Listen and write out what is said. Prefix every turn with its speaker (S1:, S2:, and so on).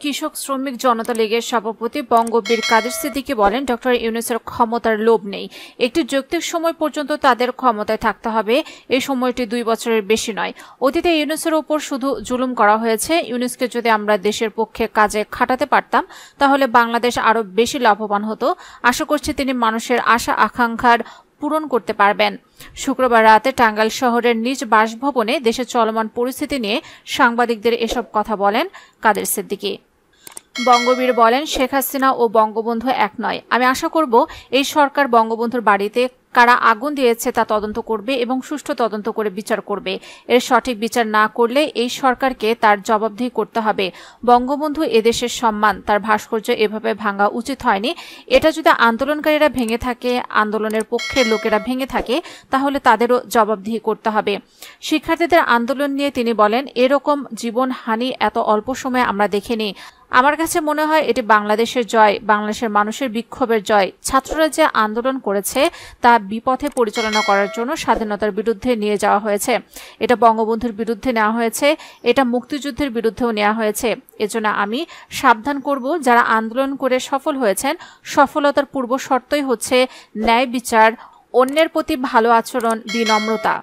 S1: কৃষক শ্রমিক জনতা লীগের সভাপতি বঙ্গবীর কাদের সিদ্দিকী বলেন, ডক্টর ইউনূসের ক্ষমতার লোভ নেই। একটি যৌক্তিক সময় পর্যন্ত তাদের ক্ষমতায় থাকতে হবে। এই সময়টি 2 বছরের বেশি নয়। অতীতে ইউনূসের উপর শুধু জুলুম করা হয়েছে। ইউনূসকে যদি আমরা দেশের পক্ষে কাজে খাটাতে পারতাম তাহলে বাংলাদেশ আরো বেশি লাভবান হতো। আশা করছি তিনি মানুষের আশা আকাঙ্ক্ষার পূরণ করতে পারবেন। শুক্রবার রাতে টাঙ্গাইল শহরের নিজ বাসভবনে দেশের চলমান পরিস্থিতি নিয়ে সাংবাদিকদের এসব কথা বলেন কাদের সিদ্দিকী। বঙ্গবীর বলেন, শেখ হাসিনা ও বঙ্গবন্ধু এক নয়। আমি আশা করব এই সরকার বঙ্গবন্ধুর বাড়িতে কারা আগুন দিয়েছে তা তদন্ত করবে এবং সুষ্ঠু তদন্ত করে বিচার করবে। এর সঠিক বিচার না করলে এই সরকারকে তার জবাবদিহি করতে হবে। বঙ্গবন্ধু এদেশের সম্মান, তার ভাস্কর্য এভাবে ভাঙা উচিত হয়নি। এটা যদি আন্দোলনকারীরা ভেঙে থাকে, আন্দোলনের পক্ষের লোকেরা ভেঙে থাকে, তাহলে তাদেরও জবাবদিহি করতে হবে। শিক্ষার্থীদের আন্দোলন নিয়ে তিনি বলেন, এরকম জীবনহানি এত অল্প সময়ে আমরা দেখিনি। আমার কাছে মনে হয় এটি বাংলাদেশের জয়, বাংলাদেশের মানুষের বিক্ষোভের জয়। ছাত্ররা যে আন্দোলন করেছে তা বিপথে পরিচালনা করার জন্য স্বাধীনতার বিরুদ্ধে নিয়ে যাওয়া হয়েছে। এটা বঙ্গবন্ধুর বিরুদ্ধে নেওয়া হয়েছে, এটা মুক্তিযুদ্ধের বিরুদ্ধেও নেওয়া হয়েছে। এজন্য আমি সাবধান করব, যারা আন্দোলন করে সফল হয়েছেন, সফলতার পূর্ব শর্তই হচ্ছে ন্যায় বিচার, অন্যের প্রতি ভালো আচরণ, বিনম্রতা।